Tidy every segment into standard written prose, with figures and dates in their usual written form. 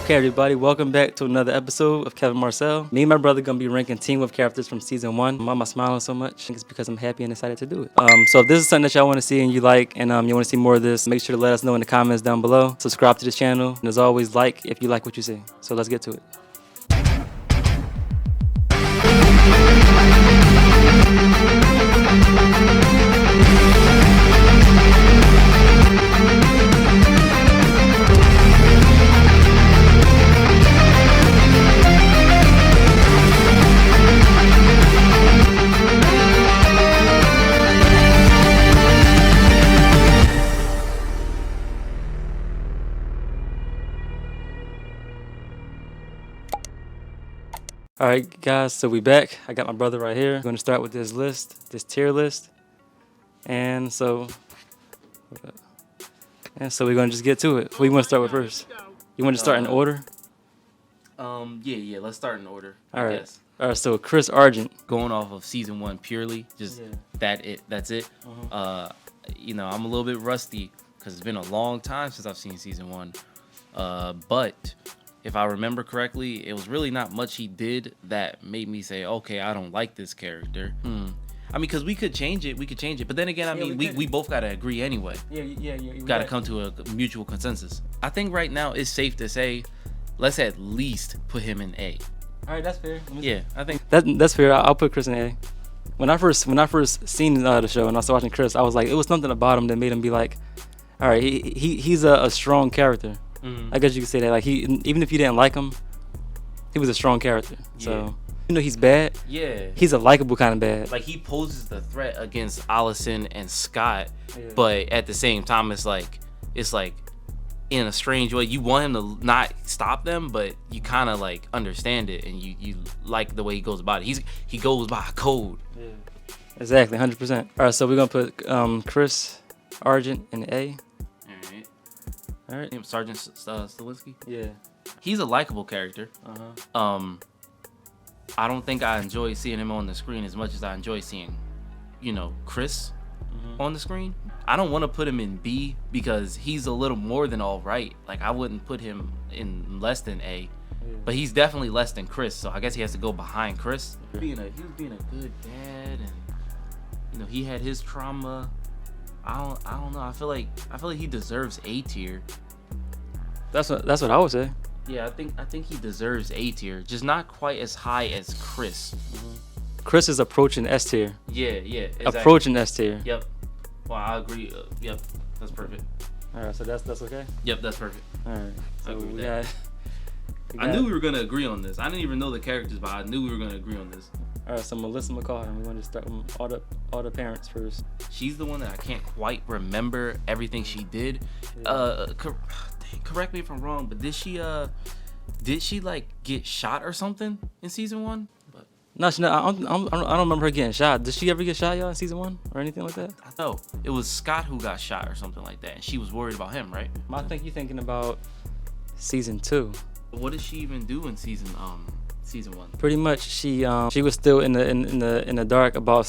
Okay, everybody, welcome back to another episode of Kevin Marcel. Me and my brother gonna be ranking Team Wolf characters from season 1. Why am I smiling so much? I think it's because I'm happy and excited to do it. So if this is something that y'all want to see and you like, and you want to see more of this, make sure to let us know in the comments down below. Subscribe to this channel, and as always, like if you like what you see. So let's get to it. Alright guys, so we back. I got my brother right here. I'm going to start with this list, this tier list. And so we're going to just get to it. Who you want to start with first? You want to start in order? Yeah, let's start in order. Alright. Alright, so Chris Argent. Going off of season 1 purely, just that's it. I'm a little bit rusty because it's been a long time since I've seen season 1. But if I remember correctly, it was really not much he did that made me say, okay, I don't like this character. I mean, because we could change it. But then again, I mean, we both got to agree anyway. Yeah. Got to come to a mutual consensus. I think right now it's safe to say, let's at least put him in A. All right, that's fair. Yeah, I think that's fair. I'll put Chris in A. When I first seen the show and I started watching Chris, I was like, it was something about him that made him be like, all right, he's a strong character. I guess you could say that. Like even if you didn't like him, he was a strong character. So he's bad. Yeah, he's a likable kind of bad. Like he poses the threat against Allison and Scott, but at the same time, it's like in a strange way. You want him to not stop them, but you kind of like understand it, and you like the way he goes about it. He goes by a code. Yeah, exactly, 100%. All right, so we're gonna put Chris Argent in A. All right. Sergeant Stalinski. Yeah. He's a likable character. I don't think I enjoy seeing him on the screen as much as I enjoy seeing, Chris on the screen. I don't want to put him in B because he's a little more than all right. Like I wouldn't put him in less than A, but he's definitely less than Chris. So I guess he has to go behind Chris. He was being a good dad, and he had his trauma. I don't know. I feel like he deserves A tier. That's what I would say. Yeah, I think he deserves A tier, just not quite as high as Chris. Chris is approaching S tier. Yeah, exactly. Approaching S tier. Yep. Well, I agree. Yep, that's perfect. All right, so that's okay. Yep, that's perfect. All right, so I agree with that. I knew we were gonna agree on this. I didn't even know the characters, but I knew we were gonna agree on this. All right, so Melissa McCall, and we want to start with all the parents first. She's the one that I can't quite remember everything she did. Correct me if I'm wrong, but did she like get shot or something in season 1? No, I don't remember her getting shot. Did she ever get shot, y'all, in season 1 or anything like that? No, it was Scott who got shot or something like that, and she was worried about him, right? I think you're thinking about season 2. What did she even do in season 1? Pretty much, she was still in the dark about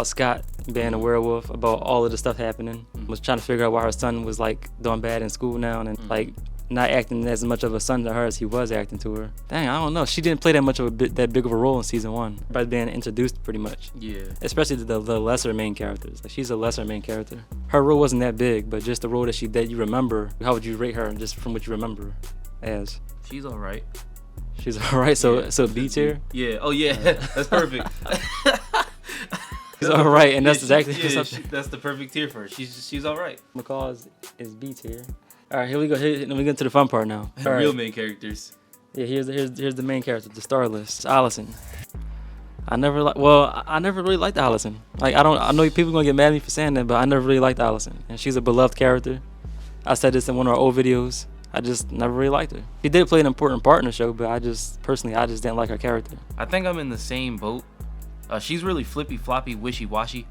Scott being a werewolf, about all of the stuff happening. Was trying to figure out why her son was like doing bad in school now, and like not acting as much of a son to her as he was acting to her. Dang, I don't know. She didn't play that big of a role in season 1 by being introduced pretty much. Yeah. Especially the lesser main characters. Like she's a lesser main character. Her role wasn't that big, but just the role that you remember. How would you rate her just from what you remember as? She's all right. She's all right. So B tier. Yeah. Oh yeah. That's perfect. She's all right, and that's exactly that's the perfect tier for her. She's all right. Mccall is B tier. All right, here we go. Let me get into the fun part now. All real main characters. Yeah, here's the main character, the star list. It's Allison. I never really liked Allison. Like I know people gonna get mad at me for saying that, but I never really liked Allison, and she's a beloved character. I said this in one of our old videos. I just never really liked her. She did play an important part in the show, but I just didn't like her character. I think I'm in the same boat. She's really flippy floppy, wishy washy.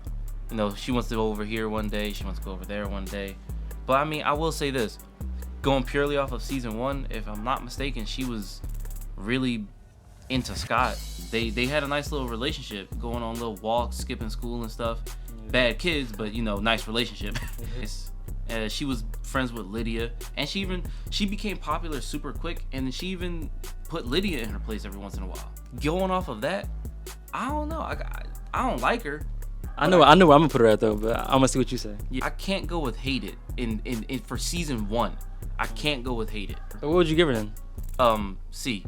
She wants to go over here one day, she wants to go over there one day. But I mean, I will say this. Going purely off of season 1, if I'm not mistaken, she was really into Scott. They had a nice little relationship, going on little walks, skipping school and stuff. Bad kids, but nice relationship. She was friends with Lydia, and she became popular super quick, and then she even put Lydia in her place every once in a while. Going off of that, I don't know. I don't like her. I know where I'm gonna put her at though, but I'm gonna see what you say. Yeah, I can't go with hate it in for season 1. I can't go with hate it. What would you give her then? C.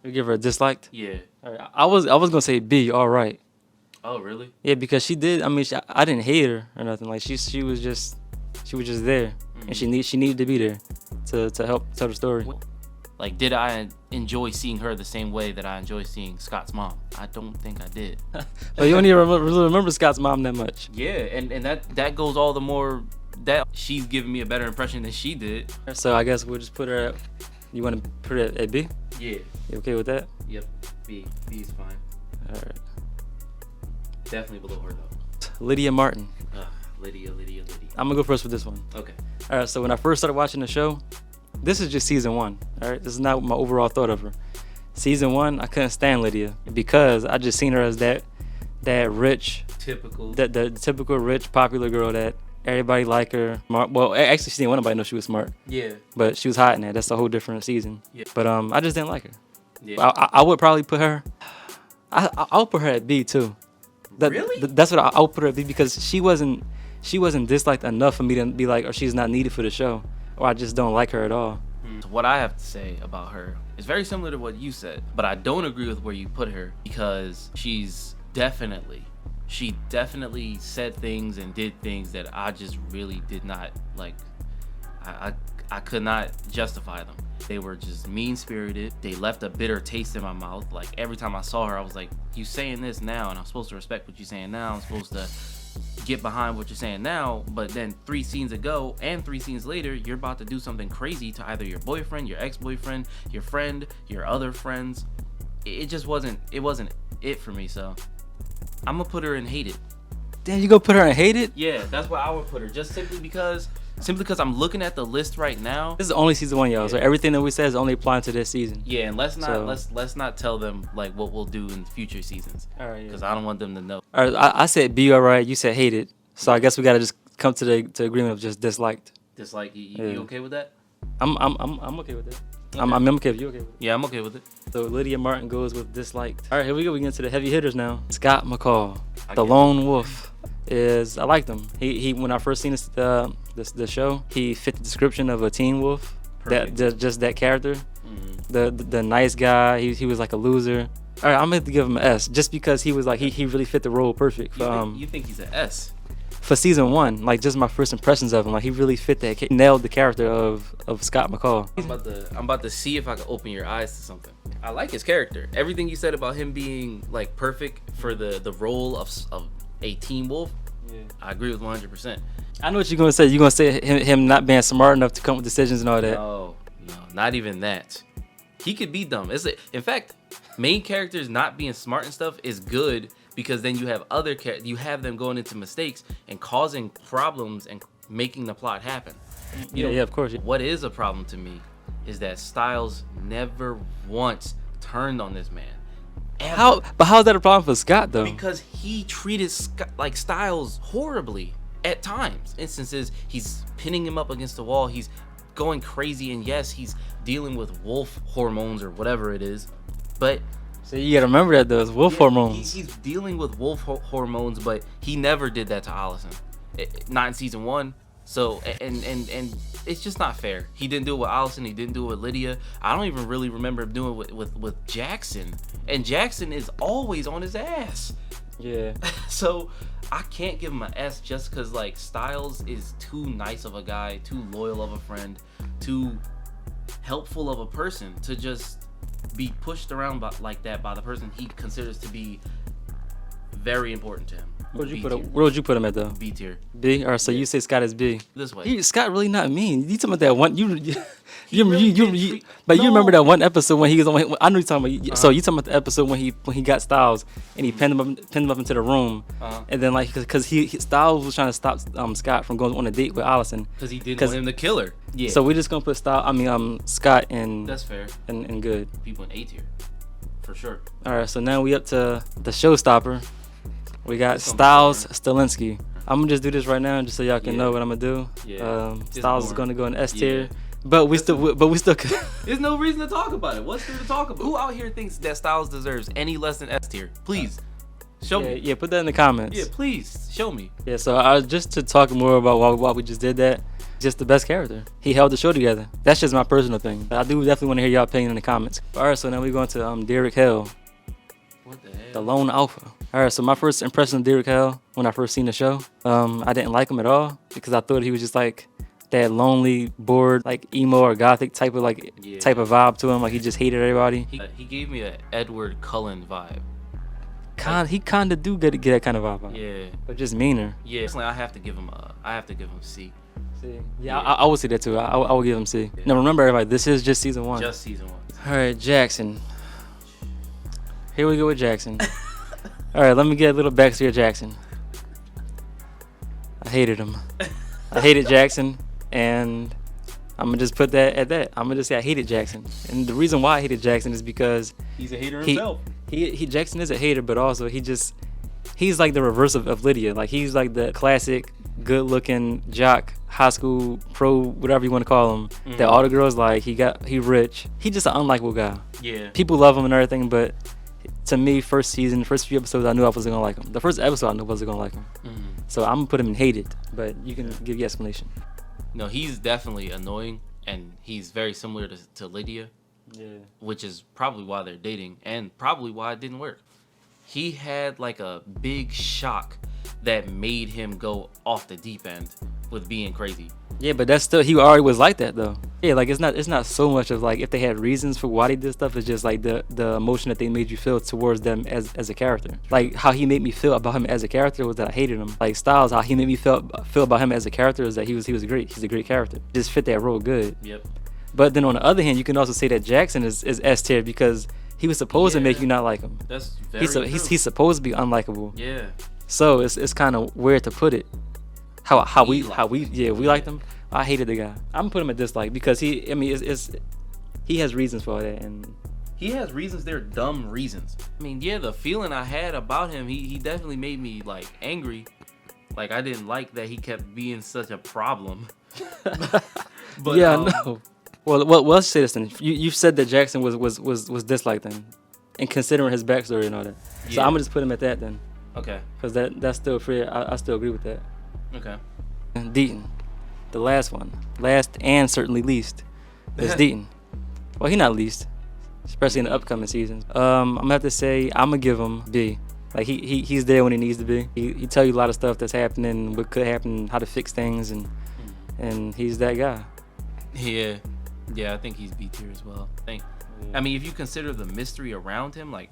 You give her a disliked? Yeah. All right. I was gonna say B. All right. Oh really? Yeah, because she did. I mean, I didn't hate her or nothing. Like she was just there, and she needed to be there to help tell the story. Like, did I enjoy seeing her the same way that I enjoy seeing Scott's mom? I don't think I did. But you don't even really remember Scott's mom that much. Yeah, and that goes all the more that she's giving me a better impression than she did. So I guess we'll just put her at. You want to put her at B? Yeah. You okay with that? Yep. B. B is fine. All right. Definitely below her though. Lydia Martin. Lydia. I'm gonna go first with this one. Okay. All right. So when I first started watching the show, this is just season 1. All right. This is not my overall thought of her. Season 1, I couldn't stand Lydia because I just seen her as that rich, the typical rich popular girl that everybody like her. Well, actually, she didn't want nobody to know she was smart. Yeah. But she was hot in that. That's a whole different season. Yeah. But I just didn't like her. Yeah. I would probably put her. I'll put her at B too. Really? That's what I'll put her at B because she wasn't disliked enough for me to be like, or she's not needed for the show, or I just don't like her at all. What I have to say about her is very similar to what you said, but I don't agree with where you put her because she definitely said things and did things that I just really did not like. I could not justify them. They were just mean-spirited. They left a bitter taste in my mouth. Like, every time I saw her, I was like, you saying this now, and I'm supposed to respect what you're saying now. I'm supposed to get behind what you're saying now, but then 3 scenes ago and 3 scenes later, you're about to do something crazy to either your boyfriend, your ex-boyfriend, your friend, your other friends. It just wasn't it for me, so I'm gonna put her in hated. Damn, you gonna put her in hated? Yeah, that's where I would put her, just simply because I'm looking at the list right now. This is only season 1, y'all. Yeah. So everything that we said is only applying to this season. Yeah, and let's not tell them like what we'll do in future seasons. All right. Because I don't want them to know. All right, I said B. All right. You said hated. So I guess we gotta just come to the agreement of just disliked. Dislike. You okay with that? I'm okay with that. Okay. I'm okay with you. Okay with it? Yeah, I'm okay with it. So Lydia Martin goes with disliked. All right, here we go. We get into the heavy hitters now. Scott Mccall, the lone wolf. I liked him. He when I first seen the show, he fit the description of a teen wolf. Perfect. Just that character. Mm-hmm. The nice guy. He was like a loser. All right, I'm gonna have to give him an S just because he was like he really fit the role perfect. You think he's an S? For season 1, like just my first impressions of him, like he really fit that. He nailed the character of Scott Mccall. I'm about to see if I can open your eyes to something. I like his character. Everything you said about him being like perfect for the role of a teen wolf. Yeah. I agree with 100%. I know what you're gonna say. You're gonna say him not being smart enough to come with decisions and all that. No, not even that. He could be dumb. In fact, main characters not being smart and stuff is good because then you have them going into mistakes and causing problems and making the plot happen. Yeah, of course. What is a problem to me is that Styles never once turned on this man. Ever. How's that a problem for Scott though? Because he treated Styles horribly at times. Instances, he's pinning him up against the wall. He's going crazy, and yes, he's dealing with wolf hormones or whatever it is. But so you gotta remember that those wolf hormones. He's dealing with wolf hormones, but he never did that to Allison. Not in season 1. So and it's just not fair. He didn't do it with Allison. He didn't do it with Lydia. I don't even really remember him doing it with Jackson. And Jackson is always on his ass. Yeah. So I can't give him an S just because like Styles is too nice of a guy, too loyal of a friend, too helpful of a person to just be pushed around like that by the person he considers to be very important to him. Where would you put him at though? B tier. B? Alright, so you say Scott is B. This way. Scott really not mean. You talking about that one? But you remember that one episode when he was on? I know you're talking about. So you talking about the episode when he got Styles and he pinned him up into the room, and then like because Styles was trying to stop Scott from going on a date with Allison because he didn't want him to kill her. Yeah. So we're just gonna put Scott in. That's fair. And good. People in A tier, for sure. All right, so now we up to the showstopper. We got Styles Stalinsky. I'm gonna just do this right now, just so y'all can know what I'm gonna do. Yeah. Styles is gonna go in S tier, but we still. There's no reason to talk about it. What's there to talk about? Who out here thinks that Styles deserves any less than S tier? Please, show me. Yeah, put that in the comments. Yeah, please show me. Yeah, so just to talk more about why we just did that. Just the best character. He held the show together. That's just my personal thing. I do definitely want to hear y'all opinion in the comments. All right, so now we're going to Derek Hale. What the hell? The lone alpha. All right, so my first impression of Derek Hale when I first seen the show, I didn't like him at all because I thought he was just like that lonely, bored, like emo or gothic type of vibe to him. Like he just hated everybody. He gave me an Edward Cullen vibe. He kind of do get that kind of vibe. Yeah. But just meaner. Yeah. Personally, I have to give him C. C. Yeah, I would say that too. I would give him C. Yeah. Now remember, everybody, this is just season 1. Just season 1. All right, Jackson. Here we go with Jackson. All right, let me get a little backstory of Jackson. I hated him. I hated Jackson, and I'm gonna just put that at that. I'm gonna just say I hated Jackson, and the reason why I hated Jackson is because he's a hater himself. Jackson is a hater, but also he's like the reverse of Lydia. Like he's like the classic good-looking jock, high school pro, whatever you want to call him. Mm-hmm. That all the girls like. He rich. He just an unlikable guy. Yeah. People love him and everything, but to me, first few episodes, I knew I wasn't gonna like him. The first episode, I knew I wasn't gonna like him. Mm-hmm. So I'm gonna put him in hated, but you can give your explanation. No, he's definitely annoying, and he's very similar to Lydia. Yeah. Which is probably why they're dating, and probably why it didn't work. He had like a big shock that made him go off the deep end with being crazy. Yeah, but that's still, he already was like that though. Yeah, like it's not so much of like if they had reasons for why they did stuff. It's just like the emotion that they made you feel towards them as a character. Like how he made me feel about him as a character was that I hated him. Like Styles, how he made me feel about him as a character is that he was great. He's a great character. Just fit that role good. Yep. But then on the other hand, you can also say that Jackson is S tier because he was supposed to make you not like him. That's very true. He's supposed to be unlikable. Yeah. So it's kind of weird to put it. How we liked him. I hated the guy. I'm gonna put him at dislike because he has reasons for that, and he has reasons. They're dumb reasons. I mean, yeah, the feeling I had about him, he definitely made me like angry. Like I didn't like that he kept being such a problem. But yeah, no. Well, let's say this then. You said that Jackson was disliked then, and considering his backstory and all that. Yeah. So I'm gonna just put him at that then. Okay. Because that's still fair. I still agree with that. Okay. And Deaton, the last and certainly least, is Deaton. Well, he's not least, especially in the upcoming seasons. I'm gonna have to say I'm gonna give him B. Like he's there when he needs to be. He tell you a lot of stuff that's happening, what could happen, how to fix things, and he's that guy. Yeah, I think he's B tier as well. I mean, if you consider the mystery around him, like,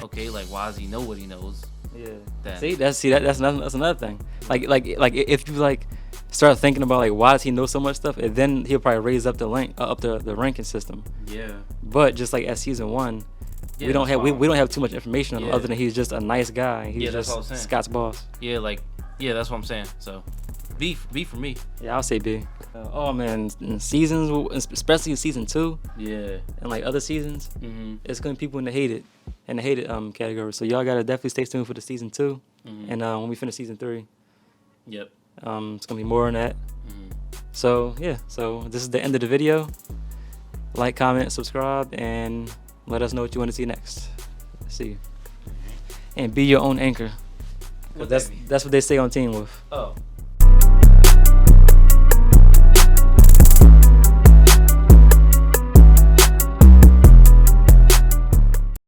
okay, like why does he know what he knows? Yeah. Then, that's another thing. Like if you like start thinking about like why does he know so much stuff, and then he'll probably raise up the ranking system. Yeah. But just like at season 1, we don't have too much information on him other than he's just a nice guy. He's just Scott's boss. Yeah, that's what I'm saying. So B for me. Yeah, I'll say B. Oh man, in seasons, especially in season 2. Yeah. And like other seasons, it's gonna be people in the hated category. So y'all gotta definitely stay tuned for the season 2. And when we finish season 3. Yep. It's gonna be more on that. So yeah, so this is the end of the video. Like, comment, subscribe, and let us know what you want to see next. See you. And be your own anchor. That's what they say on Teen Wolf. Oh.